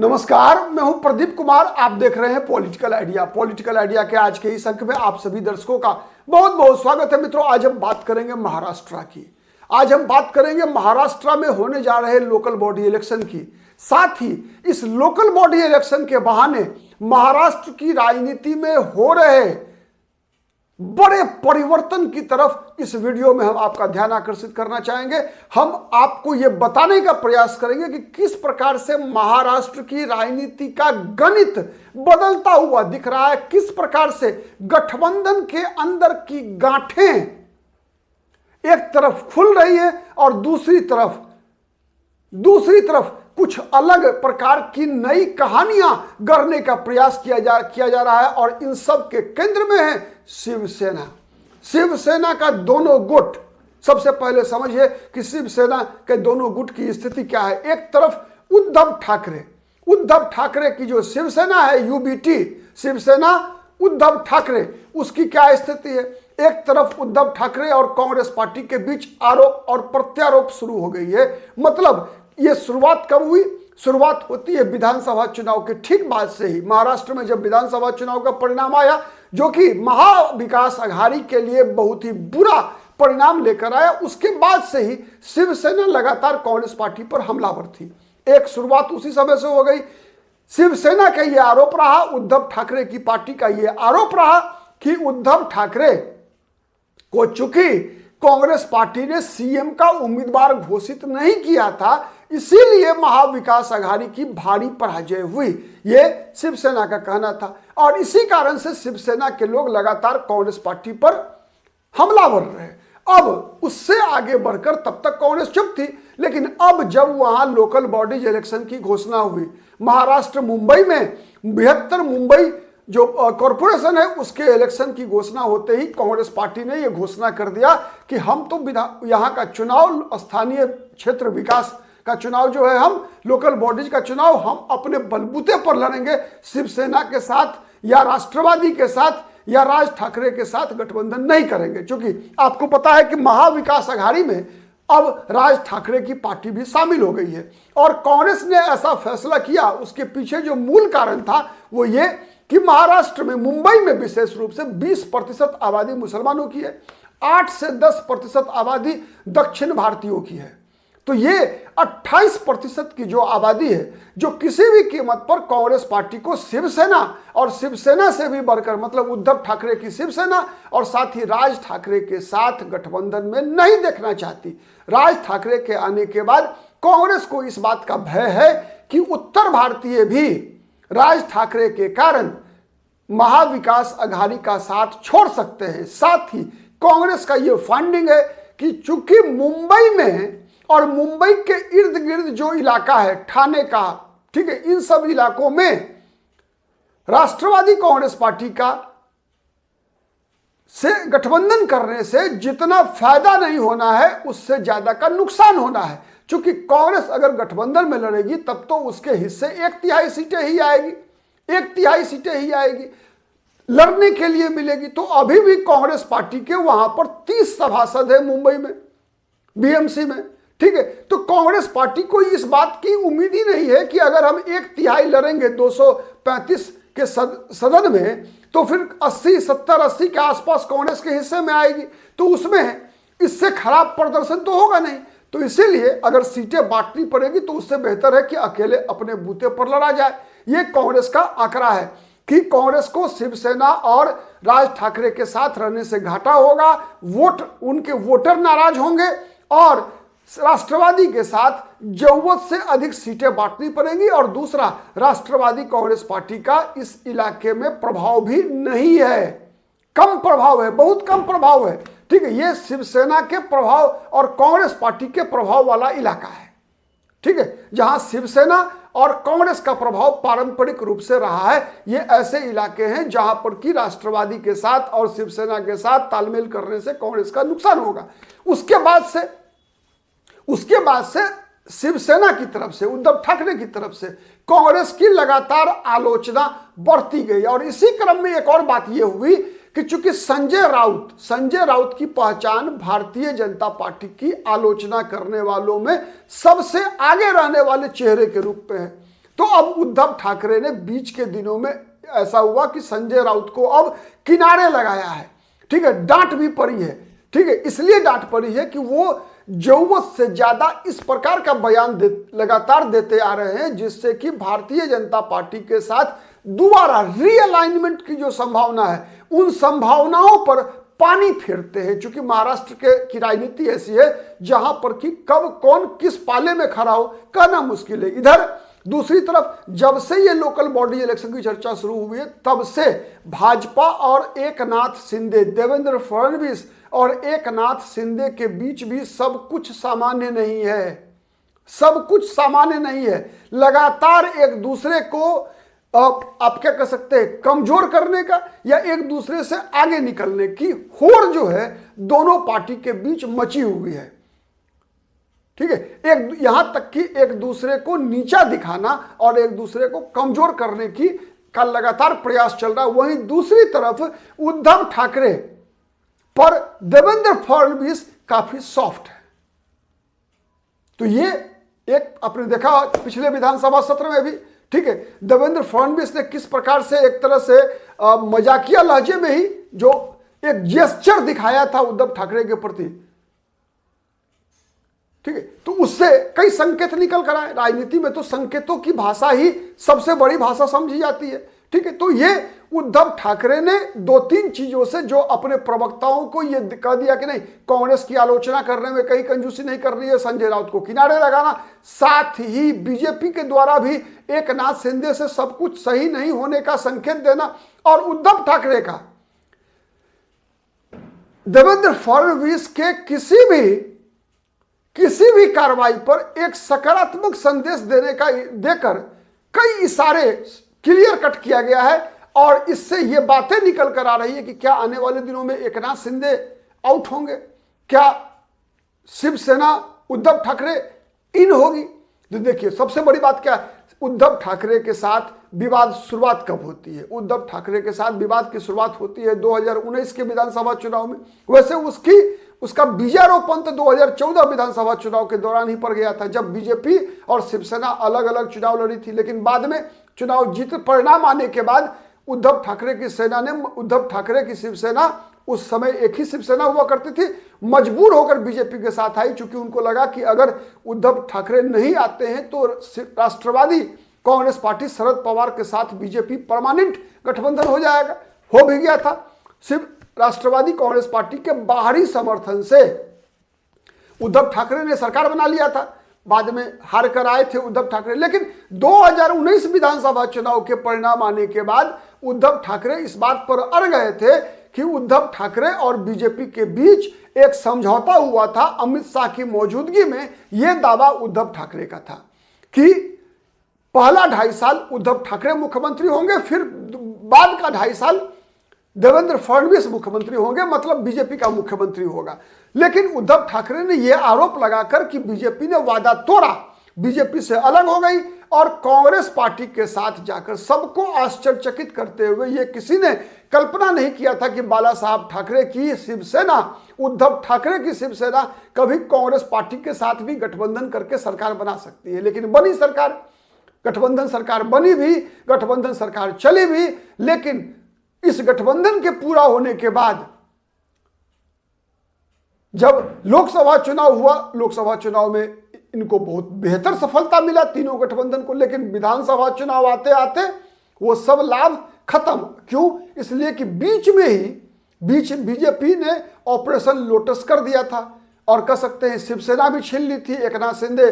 नमस्कार, मैं हूं प्रदीप कुमार। आप देख रहे हैं पॉलिटिकल आइडिया। पॉलिटिकल आइडिया के आज के इस अंक में आप सभी दर्शकों का बहुत बहुत स्वागत है। मित्रों, आज हम बात करेंगे महाराष्ट्र की। आज हम बात करेंगे महाराष्ट्र में होने जा रहे लोकल बॉडी इलेक्शन की। साथ ही इस लोकल बॉडी इलेक्शन के बहाने महाराष्ट्र की राजनीति में हो रहे बड़े परिवर्तन की तरफ इस वीडियो में हम आपका ध्यान आकर्षित करना चाहेंगे। हम आपको यह बताने का प्रयास करेंगे कि किस प्रकार से महाराष्ट्र की राजनीति का गणित बदलता हुआ दिख रहा है, किस प्रकार से गठबंधन के अंदर की गांठें एक तरफ खुल रही है और दूसरी तरफ कुछ अलग प्रकार की नई कहानियां गढ़ने का प्रयास किया जा रहा है। और इन सब के केंद्र में है शिवसेना। शिवसेना का दोनों गुट। सबसे पहले समझिए कि शिवसेना के दोनों गुट की स्थिति क्या है। एक तरफ उद्धव ठाकरे की जो शिवसेना है, यूबीटी शिवसेना उद्धव ठाकरे, उसकी क्या स्थिति है। एक तरफ उद्धव ठाकरे और कांग्रेस पार्टी के बीच आरोप और प्रत्यारोप शुरू हो गई है। मतलब ये शुरुआत कब हुई? शुरुआत होती है विधानसभा चुनाव के ठीक बाद से ही। महाराष्ट्र में जब विधानसभा चुनाव का परिणाम आया, जो कि महाविकास अघाड़ी के लिए बहुत ही बुरा परिणाम लेकर आया, उसके बाद से ही शिवसेना लगातार कांग्रेस पार्टी पर हमलावर थी। एक शुरुआत उसी समय से हो गई। शिवसेना का यह आरोप रहा, उद्धव ठाकरे की पार्टी का यह आरोप रहा कि उद्धव ठाकरे को चूंकि कांग्रेस पार्टी ने सीएम का उम्मीदवार घोषित नहीं किया था, इसीलिए महाविकास अघाड़ी की भारी पराजय हुई। यह शिवसेना का कहना था और इसी कारण से शिवसेना के लोग लगातार कांग्रेस पार्टी पर हमलावर रहे। अब उससे आगे बढ़कर तब तक कांग्रेस चुप थी, लेकिन अब जब वहां लोकल बॉडीज इलेक्शन की घोषणा हुई, महाराष्ट्र मुंबई में बृहत्तर मुंबई जो कॉरपोरेशन है उसके इलेक्शन की घोषणा होते ही कांग्रेस पार्टी ने यह घोषणा कर दिया कि हम तो यहाँ का चुनाव, स्थानीय क्षेत्र विकास का चुनाव जो है, हम लोकल बॉडीज का चुनाव हम अपने बलबूते पर लड़ेंगे। शिवसेना के साथ या राष्ट्रवादी के साथ या राज ठाकरे के साथ गठबंधन नहीं करेंगे। क्योंकि आपको पता है कि महाविकास अघाड़ी में अब राज ठाकरे की पार्टी भी शामिल हो गई है और कांग्रेस ने ऐसा फैसला किया। उसके पीछे जो मूल कारण था वो ये कि महाराष्ट्र में, मुंबई में विशेष रूप से 20% आबादी मुसलमानों की है, 8 से 10% आबादी दक्षिण भारतीयों की है। तो ये 28% की जो आबादी है, जो किसी भी कीमत पर कांग्रेस पार्टी को शिवसेना और शिवसेना से भी बढ़कर, मतलब उद्धव ठाकरे की शिवसेना और साथ ही राज ठाकरे के साथ गठबंधन में नहीं देखना चाहती। राज ठाकरे के आने के बाद कांग्रेस को इस बात का भय है कि उत्तर भारतीय भी राज ठाकरे के कारण महाविकास अघाड़ी का साथ छोड़ सकते हैं। साथ ही कांग्रेस का यह फाइंडिंग है कि चूंकि मुंबई में और मुंबई के इर्द गिर्द जो इलाका है, ठाणे का, ठीक है, इन सब इलाकों में राष्ट्रवादी कांग्रेस पार्टी का से गठबंधन करने से जितना फायदा नहीं होना है, उससे ज्यादा का नुकसान होना है। क्योंकि कांग्रेस अगर गठबंधन में लड़ेगी तब तो उसके हिस्से 1/3 सीटें ही आएगी, 1/3 सीटें ही आएगी, लड़ने के लिए मिलेगी। तो अभी भी कांग्रेस पार्टी के वहां पर 30 सभासद है मुंबई में, बीएमसी में, ठीक है। तो कांग्रेस पार्टी को इस बात की उम्मीद ही नहीं है कि अगर हम 1/3 लड़ेंगे 235 के सदन में, तो फिर 80 के आसपास कांग्रेस के हिस्से में आएगी। तो उसमें इससे खराब प्रदर्शन तो होगा नहीं। तो इसीलिए अगर सीटें बांटनी पड़ेगी तो उससे बेहतर है कि अकेले अपने बूते पर लड़ा जाए। ये कांग्रेस का आंकड़ा है कि कांग्रेस को शिवसेना और राज ठाकरे के साथ रहने से घाटा होगा, उनके वोटर नाराज होंगे और राष्ट्रवादी के साथ जरूरत से अधिक सीटें बांटनी पड़ेंगी। और दूसरा, राष्ट्रवादी कांग्रेस पार्टी का इस इलाके में प्रभाव भी नहीं है, कम प्रभाव है, बहुत कम प्रभाव है, ठीक है। ये शिवसेना के प्रभाव और कांग्रेस पार्टी के प्रभाव वाला इलाका है, ठीक है, जहां शिवसेना और कांग्रेस का प्रभाव पारंपरिक रूप से रहा है। ये ऐसे इलाके हैं जहां पर कि राष्ट्रवादी के साथ और शिवसेना के साथ तालमेल करने से कांग्रेस का नुकसान होगा। उसके बाद से शिवसेना की तरफ से, उद्धव ठाकरे की तरफ से कांग्रेस की लगातार आलोचना बढ़ती गई। और इसी क्रम में एक और बात यह हुई कि चूंकि संजय राउत की पहचान भारतीय जनता पार्टी की आलोचना करने वालों में सबसे आगे रहने वाले चेहरे के रूप में है। तो अब उद्धव ठाकरे ने बीच के दिनों में ऐसा हुआ कि संजय राउत को अब किनारे लगाया है, ठीक है, डांट भी पड़ी है, ठीक है, इसलिए डांट पड़ी है कि वो जरूरत से ज्यादा इस प्रकार का बयान लगातार देते आ रहे हैं जिससे कि भारतीय जनता पार्टी के साथ दोबारा रीअलाइनमेंट की जो संभावना है उन संभावनाओं पर पानी फेरते हैं। क्योंकि महाराष्ट्र की राजनीति ऐसी है जहां पर कि कब कौन किस पाले में खड़ा हो कहना मुश्किल है। इधर दूसरी तरफ जब से ये लोकल बॉडी इलेक्शन की चर्चा शुरू हुई है तब से भाजपा और एकनाथ शिंदे, देवेंद्र फडणवीस और एकनाथ शिंदे के बीच भी सब कुछ सामान्य नहीं है, सब कुछ सामान्य नहीं है। लगातार एक दूसरे को आप क्या कह सकते हैं कमजोर करने का या एक दूसरे से आगे निकलने की होड़ जो है दोनों पार्टी के बीच मची हुई है, ठीक है। एक यहां तक कि एक दूसरे को नीचा दिखाना और एक दूसरे को कमजोर करने की का लगातार प्रयास चल रहा है। वहीं दूसरी तरफ उद्धव ठाकरे पर देवेंद्र फडणवीस काफी सॉफ्ट है। तो ये एक आपने देखा पिछले विधानसभा सत्र में भी, ठीक है, देवेंद्र फडणवीस ने किस प्रकार से एक तरह से मजाकिया लहजे में ही जो एक जेस्चर दिखाया था उद्धव ठाकरे के प्रति, ठीक है, तो उससे कई संकेत निकल कर आए। राजनीति में तो संकेतों की भाषा ही सबसे बड़ी भाषा समझी जाती है, ठीक है। तो ये उद्धव ठाकरे ने दो तीन चीजों से जो अपने प्रवक्ताओं को ये कह दिया कि नहीं कांग्रेस की आलोचना करने में कहीं कंजूसी नहीं करनी है, संजय राउत को किनारे लगाना, साथ ही बीजेपी के द्वारा भी एकनाथ शिंदे से सब कुछ सही नहीं होने का संकेत देना और उद्धव ठाकरे का देवेंद्र फडणवीस के किसी भी कार्रवाई पर एक सकारात्मक संदेश देकर कई इशारे क्लियर कट किया गया है। और इससे ये बातें निकल कर आ रही है कि क्या आने वाले दिनों में एकनाथ शिंदे आउट होंगे, क्या शिवसेना उद्धव ठाकरे इन होगी। तो देखिए सबसे बड़ी बात क्या है, उद्धव ठाकरे के साथ विवाद शुरुआत कब होती है, उद्धव ठाकरे के साथ विवाद की शुरुआत होती है 2019 के विधानसभा चुनाव में। वैसे उसका बीजारोपण तो 2014 विधानसभा चुनाव के दौरान ही पड़ गया था जब बीजेपी और शिवसेना अलग अलग चुनाव लड़ी थी। लेकिन बाद में चुनाव जीत परिणाम आने के बाद उद्धव ठाकरे की शिवसेना, उस समय एक ही शिवसेना हुआ करती थी, मजबूर होकर बीजेपी के साथ आई क्योंकि उनको लगा कि अगर उद्धव ठाकरे नहीं आते हैं तो राष्ट्रवादी कांग्रेस पार्टी शरद पवार के साथ बीजेपी परमानेंट गठबंधन हो जाएगा। हो भी गया था। सिर्फ राष्ट्रवादी कांग्रेस पार्टी के बाहरी समर्थन से उद्धव ठाकरे ने सरकार बना लिया था। बाद में हार कर आए थे उद्धव ठाकरे, लेकिन 2019 विधानसभा चुनाव के परिणाम आने के बाद उद्धव ठाकरे इस बात पर अड़ गए थे कि उद्धव ठाकरे और बीजेपी के बीच एक समझौता हुआ था अमित शाह की मौजूदगी में। यह दावा उद्धव ठाकरे का था कि पहला 2.5 साल उद्धव ठाकरे मुख्यमंत्री होंगे, फिर बाद का 2.5 साल देवेंद्र फडणवीस मुख्यमंत्री होंगे, मतलब बीजेपी का मुख्यमंत्री होगा। लेकिन उद्धव ठाकरे ने यह आरोप लगाकर कि बीजेपी ने वादा तोड़ा, बीजेपी से अलग हो गई और कांग्रेस पार्टी के साथ जाकर सबको आश्चर्यचकित करते हुए ये किसी ने कल्पना नहीं किया था कि बाला साहब ठाकरे की शिवसेना, उद्धव ठाकरे की शिवसेना कभी कांग्रेस पार्टी के साथ भी गठबंधन करके सरकार बना सकती है। लेकिन बनी सरकार, गठबंधन सरकार बनी भी, गठबंधन सरकार चली भी। लेकिन इस गठबंधन के पूरा होने के बाद जब लोकसभा चुनाव हुआ, लोकसभा चुनाव में इनको बहुत बेहतर सफलता मिला तीनों गठबंधन को, लेकिन विधानसभा चुनाव आते आते वो सब लाभ खत्म। क्यों? इसलिए कि बीच में ही बीजेपी ने ऑपरेशन लोटस कर दिया था और कह सकते हैं शिवसेना भी छीन ली थी। एकनाथ शिंदे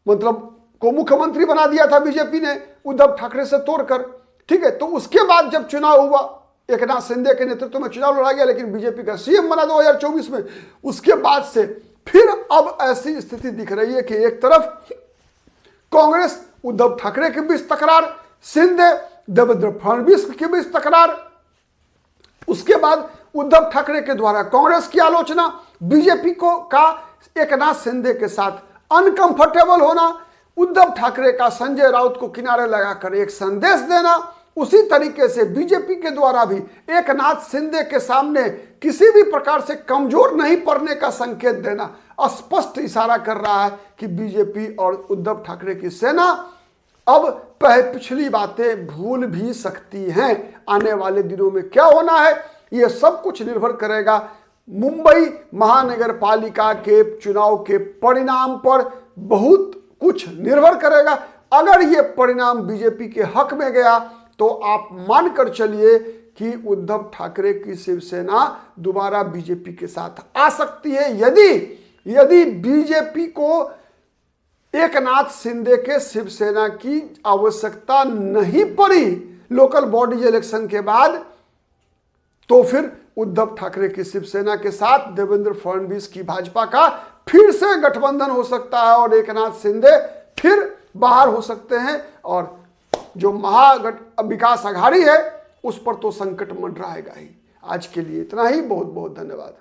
मतलब को मुख्यमंत्री बना दिया था बीजेपी ने उद्धव ठाकरे से तोड़कर, ठीक है। तो उसके बाद जब चुनाव हुआ, एकनाथ शिंदे के नेतृत्व में चुनाव लड़ा गया, लेकिन बीजेपी का सीएम बना 2024 में। उसके बाद से फिर अब ऐसी स्थिति दिख रही है कि एक तरफ कांग्रेस उद्धव ठाकरे के बीच तकरार, शिंदे देवेंद्र फडणवीस के बीच तकरार, उसके बाद उद्धव ठाकरे के द्वारा कांग्रेस की आलोचना, बीजेपी को का एकनाथ शिंदे के साथ अनकंफर्टेबल होना, उद्धव ठाकरे का संजय राउत को किनारे लगाकर एक संदेश देना, उसी तरीके से बीजेपी के द्वारा भी एकनाथ शिंदे के सामने किसी भी प्रकार से कमजोर नहीं पड़ने का संकेत देना स्पष्ट इशारा कर रहा है कि बीजेपी और उद्धव ठाकरे की सेना अब पिछली बातें भूल भी सकती हैं। आने वाले दिनों में क्या होना है ये सब कुछ निर्भर करेगा मुंबई महानगर पालिका के चुनाव के परिणाम पर, बहुत कुछ निर्भर करेगा। अगर ये परिणाम बीजेपी के हक में गया तो आप मानकर चलिए कि उद्धव ठाकरे की शिवसेना दोबारा बीजेपी के साथ आ सकती है। यदि बीजेपी को एकनाथ शिंदे के शिवसेना की आवश्यकता नहीं पड़ी लोकल बॉडी इलेक्शन के बाद, तो फिर उद्धव ठाकरे की शिवसेना के साथ देवेंद्र फडणवीस की भाजपा का फिर से गठबंधन हो सकता है और एकनाथ शिंदे फिर बाहर हो सकते हैं और जो विकास आघाड़ी है उस पर तो संकट मंडराएगा ही। आज के लिए इतना ही, बहुत बहुत धन्यवाद।